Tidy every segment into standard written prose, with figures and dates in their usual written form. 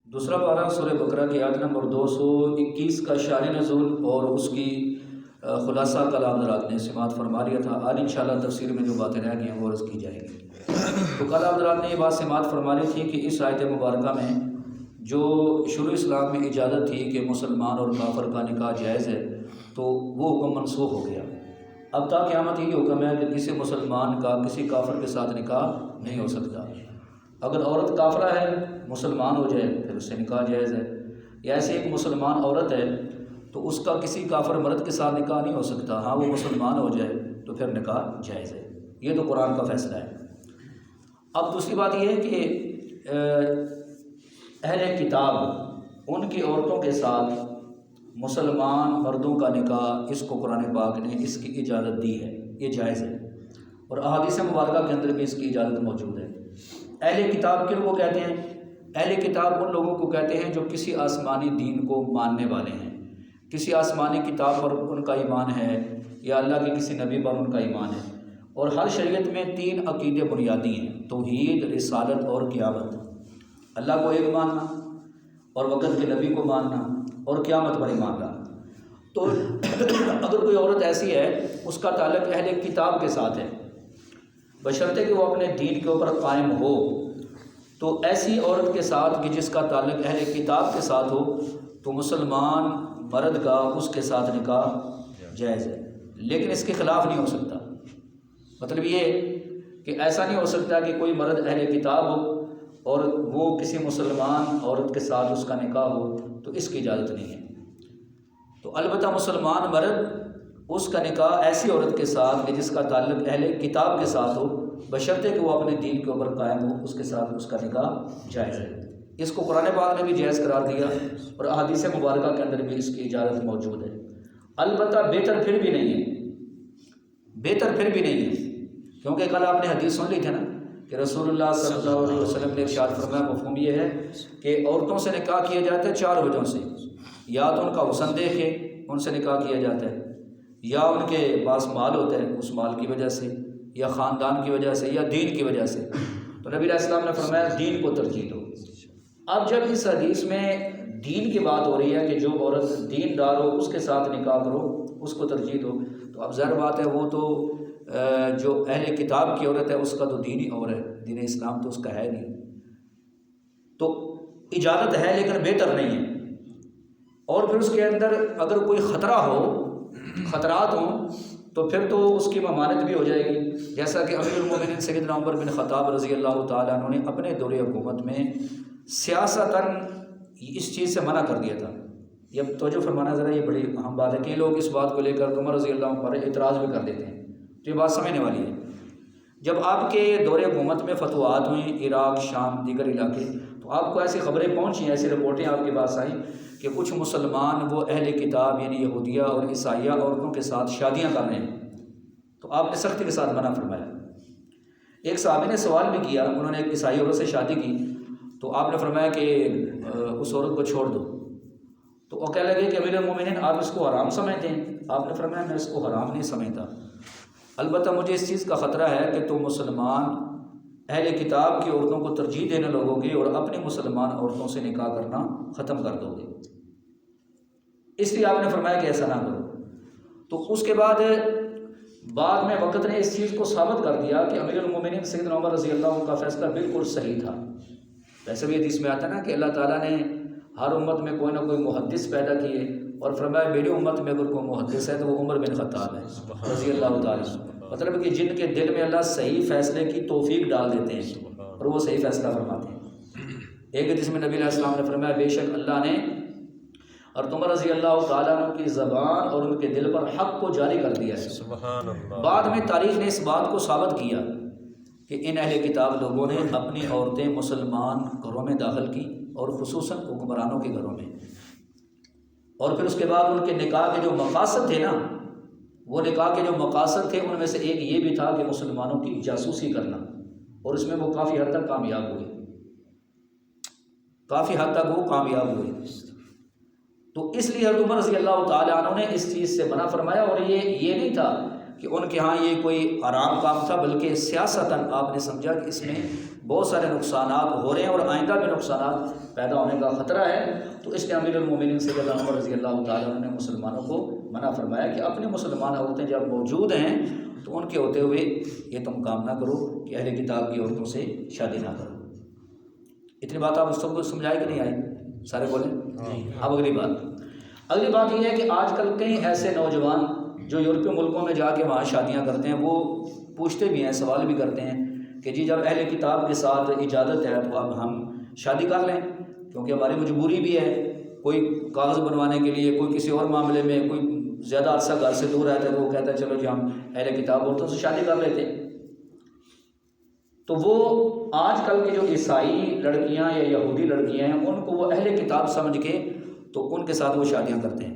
دوسرا پارہ سورہ بقرہ کی آیت نمبر 221 کا شان نزول اور اس کی خلاصہ کلام حضرات نے سماعت فرما لیا تھا۔ آج انشاءاللہ تفسیر میں جو باتیں رہ گئی ہیں وہ عرض کی جائیں گی۔ تو کل حضرات نے یہ بات سماعت فرما لی تھی کہ اس آیت مبارکہ میں جو شروع اسلام میں اجازت تھی کہ مسلمان اور کافر کا نکاح جائز ہے تو وہ حکم منسوخ ہو گیا۔ اب تا قیامت یہ حکم ہے کہ کسی مسلمان کا کسی کافر کے ساتھ نکاح نہیں ہو سکتا۔ اگر عورت کافرہ ہے مسلمان ہو جائے پھر اس سے نکاح جائز ہے، یا ایسی ایک مسلمان عورت ہے تو اس کا کسی کافر مرد کے ساتھ نکاح نہیں ہو سکتا، ہاں وہ مسلمان ہو جائے تو پھر نکاح جائز ہے۔ یہ تو قرآن کا فیصلہ ہے۔ اب دوسری بات یہ ہے کہ اہل کتاب ان کی عورتوں کے ساتھ مسلمان مردوں کا نکاح اس کو قرآن پاک نے اس کی اجازت دی ہے، یہ جائز ہے، اور احادیث مبارکہ کے اندر بھی اس کی اجازت موجود ہے۔ اہل کتاب کن کو کہتے ہیں؟ اہل کتاب ان لوگوں کو کہتے ہیں جو کسی آسمانی دین کو ماننے والے ہیں، کسی آسمانی کتاب پر ان کا ایمان ہے یا اللہ کے کسی نبی پر ان کا ایمان ہے۔ اور ہر شریعت میں 3 عقیدے بنیادی ہیں: توحید، رسالت اور قیامت۔ اللہ کو ایک ماننا، اور وقت کے نبی کو ماننا، اور قیامت پر ایمان لانا۔ تو اگر کوئی عورت ایسی ہے اس کا تعلق اہل کتاب کے ساتھ ہے، بشرطے کہ وہ اپنے دین کے اوپر قائم ہو، تو ایسی عورت کے ساتھ کہ جس کا تعلق اہل کتاب کے ساتھ ہو تو مسلمان مرد کا اس کے ساتھ نکاح جائز ہے، لیکن اس کے خلاف نہیں ہو سکتا۔ مطلب یہ کہ ایسا نہیں ہو سکتا کہ کوئی مرد اہل کتاب ہو اور وہ کسی مسلمان عورت کے ساتھ اس کا نکاح ہو، تو اس کی اجازت نہیں ہے۔ تو البتہ مسلمان مرد اس کا نکاح ایسی عورت کے ساتھ کہ جس کا تعلق اہل کتاب کے ساتھ ہو، بشرطے کہ وہ اپنے دین کے اوپر قائم ہو، اس کے ساتھ اس کا نکاح جائز ہے۔ اس کو قرآن پاک نے بھی جائز قرار دیا اور احادیث مبارکہ کے اندر بھی اس کی اجازت موجود ہے۔ البتہ بہتر پھر بھی نہیں ہے، بہتر پھر بھی نہیں ہے، کیونکہ کل آپ نے حدیث سن لی تھی نا کہ رسول اللہ صلی اللہ علیہ وسلم نے ارشاد فرمایا، مفہوم یہ ہے کہ عورتوں سے نکاح کیا جاتا ہے 4 وجہوں سے: یا تو ان کا حسن دیکھ کے ان سے نکاح کیا جاتا ہے، یا ان کے پاس مال ہوتا ہے اس مال کی وجہ سے، یا خاندان کی وجہ سے، یا دین کی وجہ سے۔ تو نبی علیہ السلام نے فرمایا دین کو ترجیح دو۔ اب جب اس حدیث میں دین کی بات ہو رہی ہے کہ جو عورت دین دار ہو اس کے ساتھ نکاح کرو، اس کو ترجیح دو، تو اب ظاہر بات ہے وہ تو جو اہل کتاب کی عورت ہے اس کا تو دین ہی اور ہے، دین اسلام تو اس کا ہے نہیں۔ تو اجازت ہے لیکن بہتر نہیں ہے۔ اور پھر اس کے اندر اگر کوئی خطرہ ہو، خطرات ہوں، تو پھر تو اس کی ممانعت بھی ہو جائے گی، جیسا کہ امیر المومنین سیدنا عمر بن خطاب رضی اللہ تعالیٰ عنہ نے اپنے دور حکومت میں سیاستاً اس چیز سے منع کر دیا تھا۔ یہ توجہ فرمانا ذرا، یہ بڑی اہم بات ہے کہ یہ لوگ اس بات کو لے کر عمر رضی اللہ عنہ پر اعتراض بھی کر دیتے ہیں، تو یہ بات سمجھنے والی ہے۔ جب آپ کے دور حکومت میں فتوحات ہوئیں عراق، شام، دیگر علاقے، تو آپ کو ایسی خبریں پہنچیں، ایسی رپورٹیں آپ کے پاس آئیں کہ کچھ مسلمان وہ اہل کتاب یعنی یہودیہ اور عیسائیہ عورتوں کے ساتھ شادیاں کر رہے ہیں، تو آپ نے سختی کے ساتھ منع فرمایا۔ ایک صحابی نے سوال بھی کیا، انہوں نے ایک عیسائی عورت سے شادی کی، تو آپ نے فرمایا کہ اس عورت کو چھوڑ دو، تو وہ کہنے لگے کہ امیر المومنین آپ اس کو حرام سمجھتے ہیں؟ آپ نے فرمایا میں اس کو حرام نہیں سمجھتا، البتہ مجھے اس چیز کا خطرہ ہے کہ تم مسلمان اہل کتاب کی عورتوں کو ترجیح دینے لگو گے اور اپنی مسلمان عورتوں سے نکاح کرنا ختم کر دو گے، اس لیے آپ نے فرمایا کہ ایسا نہ کرو۔ تو اس کے بعد میں وقت نے اس چیز کو ثابت کر دیا کہ امیر المومنین سیدنا عمر رضی اللہ عنہ کا فیصلہ بالکل صحیح تھا۔ ویسے بھی حدیث میں آتا ہے نا کہ اللہ تعالیٰ نے ہر امت میں کوئی نہ کوئی محدث پیدا کیے، اور فرمایا میری امت میں اگر کوئی محدث ہے تو وہ عمر بن خطاب ہے رضی اللہ تعالیٰ عنہ۔ مطلب کہ جن کے دل میں اللہ صحیح فیصلے کی توفیق ڈال دیتے ہیں اور وہ صحیح فیصلہ فرماتے ہیں۔ ایک حدیث میں نبی علیہ السلام نے فرمایا بے شک اللہ نے اور عمر رضی اللہ تعالیٰ عنہ کی زبان اور ان کے دل پر حق کو جاری کر دیا ہے۔ سبحان اللہ۔ بعد میں تاریخ نے اس بات کو ثابت کیا کہ ان اہل کتاب لوگوں نے اپنی عورتیں مسلمان گھروں میں داخل کی، اور خصوصاً حکمرانوں کے گھروں میں، اور پھر اس کے بعد ان کے نکاح کے جو مقاصد تھے نا، وہ نکاح کے جو مقاصد تھے ان میں سے ایک یہ بھی تھا کہ مسلمانوں کی جاسوسی کرنا، اور اس میں وہ کافی حد تک کامیاب ہوئے، کافی حد تک وہ کامیاب ہوئے۔ تو اس لیے حضرت عمر رضی اللہ تعالیٰ عنہ نے اس چیز سے منع فرمایا، اور یہ نہیں تھا کہ ان کے ہاں یہ کوئی حرام کام تھا، بلکہ سیاستاً آپ نے سمجھا کہ اس میں بہت سارے نقصانات ہو رہے ہیں اور آئندہ بھی نقصانات پیدا ہونے کا خطرہ ہے۔ تو اس لیے امیر المومنین سیدنا عمر رضی اللہ تعالیٰ عنہ نے مسلمانوں کو منع فرمایا کہ اپنی مسلمان عورتیں جب موجود ہیں تو ان کے ہوتے ہوئے یہ تم کام نہ کرو کہ اہل کتاب کی عورتوں سے شادی نہ کرو۔ اتنی بات آپ سب کو سمجھائے کہ نہیں آئی؟ سارے بولیں۔ اب اگلی بات یہ ہے کہ آج کل کئی ایسے نوجوان جو یورپی ملکوں میں جا کے وہاں شادیاں کرتے ہیں، وہ پوچھتے بھی ہیں، سوال بھی کرتے ہیں کہ جی جب اہل کتاب کے ساتھ اجازت ہے تو اب ہم شادی کر لیں، کیونکہ ہماری مجبوری بھی ہے، کوئی کاغذ بنوانے کے لیے، کوئی کسی اور معاملے میں، کوئی زیادہ عرصہ گھر سے دور رہتا ہے تو وہ کہتا ہے چلو جی ہم اہل کتاب عورتوں سے شادی کر لیتے ہیں۔ تو وہ آج کل کی جو عیسائی لڑکیاں یا یہودی لڑکیاں ہیں ان کو وہ اہل کتاب سمجھ کے تو ان کے ساتھ وہ شادیاں کرتے ہیں۔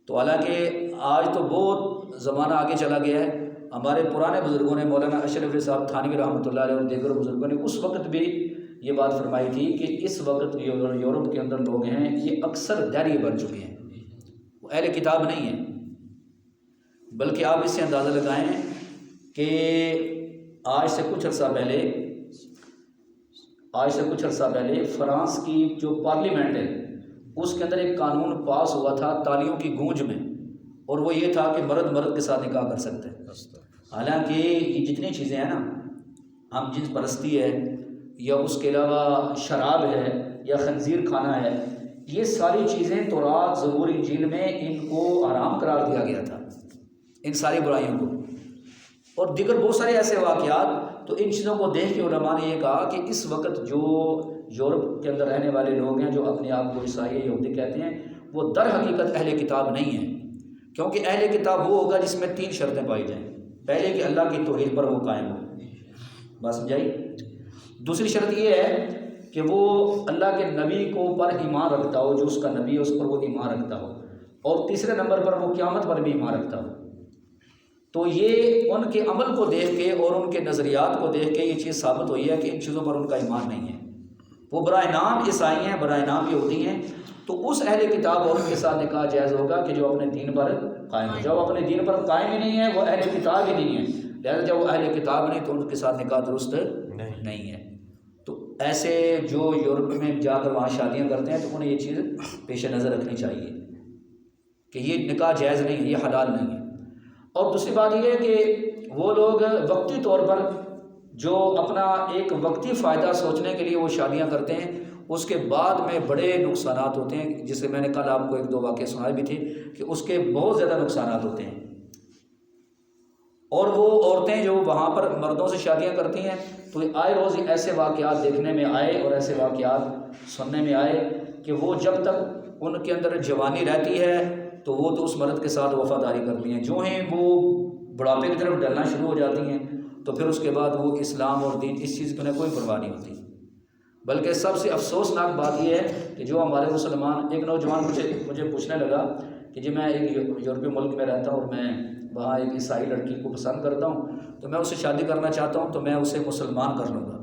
تو حالانکہ آج تو بہت زمانہ آگے چلا گیا ہے۔ ہمارے پرانے بزرگوں نے، مولانا اشرف صاحب تھانوی رحمۃ اللہ علیہ اور دیگر بزرگوں نے اس وقت بھی یہ بات فرمائی تھی کہ اس وقت یورپ کے اندر لوگ ہیں یہ اکثر دہریے بن چکے ہیں، وہ اہل کتاب نہیں ہیں، بلکہ آپ اس سے اندازہ لگائیں کہ آج سے کچھ عرصہ پہلے فرانس کی جو پارلیمنٹ ہے اس کے اندر ایک قانون پاس ہوا تھا تالیوں کی گونج میں، اور وہ یہ تھا کہ مرد کے ساتھ نکاح کر سکتے ہیں۔ حالانکہ یہ جتنی چیزیں ہیں نا، ہم جنس پرستی ہے یا اس کے علاوہ شراب ہے یا خنزیر کھانا ہے، یہ ساری چیزیں تورات، زبور، انجیل میں ان کو حرام قرار دیا گیا تھا، ان ساری برائیوں کو، اور دیگر بہت سارے ایسے واقعات۔ تو ان چیزوں کو دیکھ کے علماء نے یہ کہا کہ اس وقت جو یورپ کے اندر رہنے والے لوگ ہیں جو اپنے آپ کو عیسائی یہودی کہتے ہیں، وہ در حقیقت اہل کتاب نہیں ہیں، کیونکہ اہل کتاب وہ ہوگا جس میں 3 شرطیں پائی جائیں۔ پہلے کہ اللہ کی توحید پر وہ قائم ہو، بات سمجھائی؟ دوسری شرط یہ ہے کہ وہ اللہ کے نبی کو پر ایمان رکھتا ہو، جو اس کا نبی ہے اس پر وہ ایمان رکھتا ہو، اور تیسرے نمبر پر وہ قیامت پر بھی ایمان رکھتا ہو۔ تو یہ ان کے عمل کو دیکھ کے اور ان کے نظریات کو دیکھ کے یہ چیز ثابت ہوئی ہے کہ ان چیزوں پر ان کا ایمان نہیں ہے، وہ برائے نام عیسائی ہیں، برائے نام یہودی ہیں۔ تو اس اہل کتاب اور ان کے ساتھ نکاح جائز ہوگا کہ جو اپنے دین پر قائم ہے۔ جب اپنے دین پر قائم ہی نہیں ہے وہ اہل کتاب ہی نہیں ہے، لہذا جب وہ اہل کتاب نہیں تو ان کے ساتھ نکاح درست نہیں ہے۔ تو ایسے جو یورپ میں جا کر وہاں شادیاں کرتے ہیں تو انہیں یہ چیز پیش نظر رکھنی چاہیے کہ یہ نکاح جائز نہیں ہے، یہ حلال نہیں ہے۔ اور دوسری بات یہ ہے کہ وہ لوگ وقتی طور پر جو اپنا ایک وقتی فائدہ سوچنے کے لیے وہ شادیاں کرتے ہیں، اس کے بعد میں بڑے نقصانات ہوتے ہیں، جسے میں نے کل آپ کو 1-2 واقعے سنائے بھی تھے کہ اس کے بہت زیادہ نقصانات ہوتے ہیں۔ اور وہ عورتیں جو وہاں پر مردوں سے شادیاں کرتی ہیں تو آئے روز ایسے واقعات دیکھنے میں آئے اور ایسے واقعات سننے میں آئے کہ وہ جب تک ان کے اندر جوانی رہتی ہے تو وہ تو اس مرد کے ساتھ وفاداری کرتی ہیں، جو ہیں وہ بڑھاپے کی طرف ڈلنا شروع ہو جاتی ہیں تو پھر اس کے بعد وہ اسلام اور دین اس چیز کی انہیں کوئی پرواہ نہیں ہوتی۔ بلکہ سب سے افسوسناک بات یہ ہے کہ جو ہمارے مسلمان، ایک نوجوان مجھے پوچھنے لگا کہ جی میں ایک یورپی ملک میں رہتا ہوں اور میں وہاں ایک عیسائی لڑکی کو پسند کرتا ہوں تو میں اسے شادی کرنا چاہتا ہوں تو میں اسے مسلمان کر لوں گا۔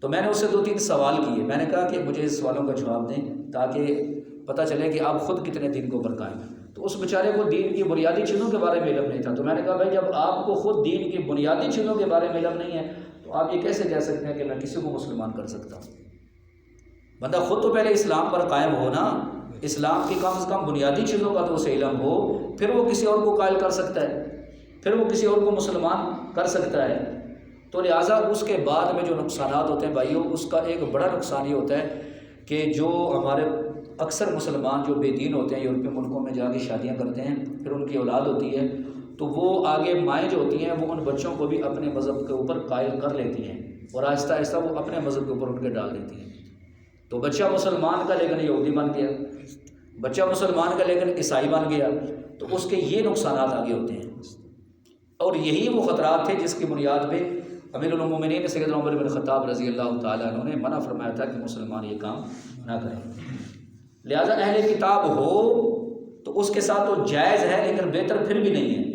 تو میں نے اسے 2-3 سوال کیے، میں نے کہا کہ مجھے اس سوالوں کا جواب دیں تاکہ پتہ چلے کہ آپ خود کتنے دین کو اوپر قائم ہیں۔ تو اس بیچارے کو دین کی بنیادی چیزوں کے بارے میں علم نہیں تھا، تو میں نے کہا بھائی جب آپ کو خود دین کی بنیادی چیزوں کے بارے میں علم نہیں ہے تو آپ یہ کیسے کہہ سکتے ہیں کہ میں کسی کو مسلمان کر سکتا ہوں؟ بندہ خود تو پہلے اسلام پر قائم ہو نا، اسلام کی کم از کم بنیادی چیزوں کا تو اسے علم ہو، پھر وہ کسی اور کو قائل کر سکتا ہے، پھر وہ کسی اور کو مسلمان کر سکتا ہے۔ تو لہٰذا اس کے بعد میں جو نقصانات ہوتے ہیں بھائیوں، اس کا ایک بڑا نقصان یہ ہوتا ہے کہ جو ہمارے اکثر مسلمان جو بے دین ہوتے ہیں یورپی ملکوں میں جا کے شادیاں کرتے ہیں، پھر ان کی اولاد ہوتی ہے تو وہ آگے مائیں جو ہوتی ہیں وہ ان بچوں کو بھی اپنے مذہب کے اوپر قائل کر لیتی ہیں اور آہستہ آہستہ وہ اپنے مذہب کے اوپر ان کے ڈال دیتی ہیں۔ تو بچہ مسلمان کا لیکن یہودی بن گیا، بچہ مسلمان کا لیکن عیسائی بن گیا، تو اس کے یہ نقصانات آگے ہوتے ہیں۔ اور یہی وہ خطرات تھے جس کی بنیاد پہ امیر المومنین سیدنا عمر بن خطاب رضی اللہ تعالیٰ عنہ نے منع فرمایا تھا کہ مسلمان یہ کام نہ کریں۔ لہذا اہل کتاب ہو تو اس کے ساتھ تو جائز ہے لیکن بہتر پھر بھی نہیں ہے،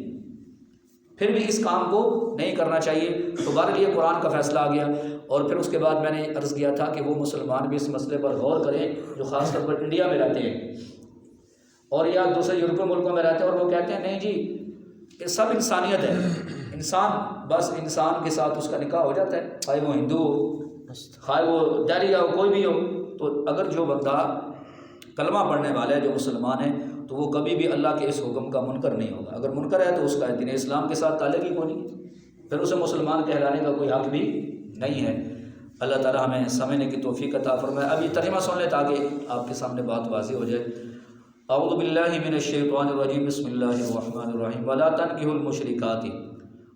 پھر بھی اس کام کو نہیں کرنا چاہیے۔ تو بہرحال یہ قرآن کا فیصلہ آ گیا، اور پھر اس کے بعد میں نے عرض کیا تھا کہ وہ مسلمان بھی اس مسئلے پر غور کریں جو خاص طور پر انڈیا میں رہتے ہیں اور یا دوسرے یورپی ملکوں میں رہتے ہیں اور وہ کہتے ہیں نہیں جی یہ سب انسانیت ہے، انسان کے ساتھ اس کا نکاح ہو جاتا ہے، خواہ وہ ہندو ہو، خواہ وہ دہریہ ہو، کوئی بھی ہو. تو اگر جو بندہ کلمہ پڑھنے والا ہے، جو مسلمان ہے، تو وہ کبھی بھی اللہ کے اس حکم کا منکر نہیں ہوگا. اگر منکر ہے تو اس کا دین اسلام کے ساتھ تعلق ہی کوئی نہیں، پھر اسے مسلمان کہلانے کا کوئی حق بھی نہیں ہے. اللہ تعالی ہمیں سمجھنے کی توفیق عطا فرمائے. ابھی ترجمہ سن لیں تاکہ آپ کے سامنے بات واضح ہو جائے. اعوذ باللہ من الشیطان الرجیم، بسم اللہ الرحمن الرحیم. ولا تنکحوا المشرکات،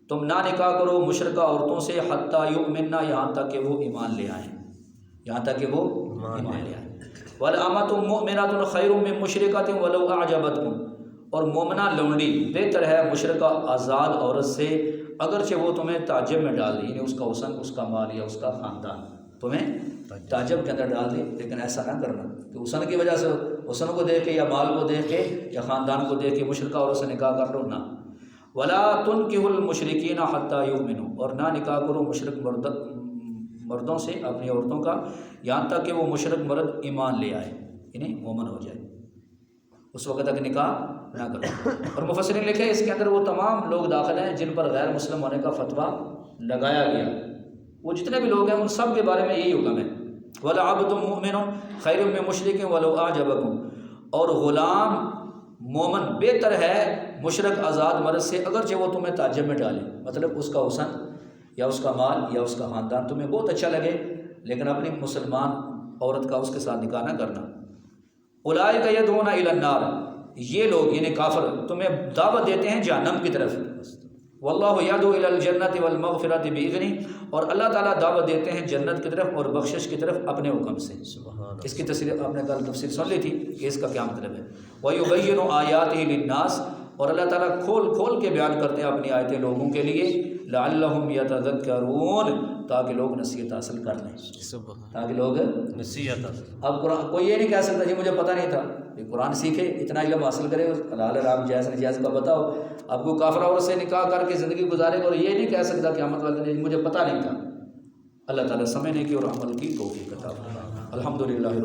تم نہ نکاح کرو مشرکہ عورتوں سے، حتی یؤمنن، یہاں تک کہ وہ ایمان لے آئیں، یہاں تک کہ وہ ایمان لے آئیں. والامۃ مؤمنۃ خیر من مشرکۃ ولو اعجبتکم، اور مومنہ لونڈی بہتر ہے مشرکہ آزاد عورت سے اگرچہ وہ تمہیں تعجب میں ڈال دے، یعنی اس کا حسن، اس کا مال یا اس کا خاندان تمہیں تعجب کے اندر ڈال دے. لیکن ایسا نہ کرنا کہ حسن کی وجہ سے، حسن کو دیکھ کے یا مال کو دیکھ کے یا خاندان کو دیکھ کے مشرکہ عورت سے نکاح کر لو، نہ. ولا تنکحوا المشرکین حتی یؤمنوا، اور نہ نکاح کرو مشرک مردوں سے، اپنی عورتوں کا، یہاں تک کہ وہ مشرک مرد ایمان لے آئے، یعنی مومن ہو جائے، اس وقت تک نکاح نہ کرو. اور مفسرین لکھے اس کے اندر وہ تمام لوگ داخل ہیں جن پر غیر مسلم ہونے کا فتویٰ لگایا گیا، وہ جتنے بھی لوگ ہیں ان سب کے بارے میں یہی حکم ہے. وَلَعَبْدٌ مُؤْمِنٌ خَيْرٌ مِّن مُشْرِكٍ وَلَوْ أَعْجَبَكُمْ، اور غلام مومن بہتر ہے مشرک آزاد مرد سے اگرچہ وہ تمہیں تعجب میں ڈالے. مطلب اس کا حسن یا اس کا مال یا اس کا خاندان تمہیں بہت اچھا لگے، لیکن اپنی مسلمان عورت کا اس کے ساتھ نکاح نہ کرنا. اولئک یدعون الی النار، یہ لوگ یعنی کافر تمہیں دعوت دیتے ہیں جہنم کی طرف. واللہ یدعو الی الجنۃ والمغفرۃ باذنہ، اور اللہ تعالیٰ دعوت دیتے ہیں جنت کی طرف اور بخشش کی طرف اپنے حکم سے. اس کی تفسیر آپ نے کل تفسیر سن لی تھی کہ اس کا کیا مطلب ہے. وَيُبَيِّنُ آیاتہ للناس، اور اللہ تعالیٰ کھول کھول کے بیان کرتے ہیں اپنی آیتیں لوگوں کے لیے. لعلہم یتذکرون، تاکہ لوگ نصیحت حاصل کر لیں، تاکہ لوگ نصیحت حاصل. اب قرآن کوئی یہ نہیں کہہ سکتا جی مجھے پتہ نہیں تھا، یہ قرآن سیکھے، اتنا علم حاصل کرے، حلال حرام جائز ناجائز کا بتاؤ. اب کو کافر عورت سے نکاح کر کے زندگی گزارے گا اور یہ نہیں کہہ سکتا قیامت والے دن مجھے پتہ نہیں تھا. اللہ تعالیٰ سمجھنے کی اور عمل کی توفیق عطا فرمائے. الحمدللہ.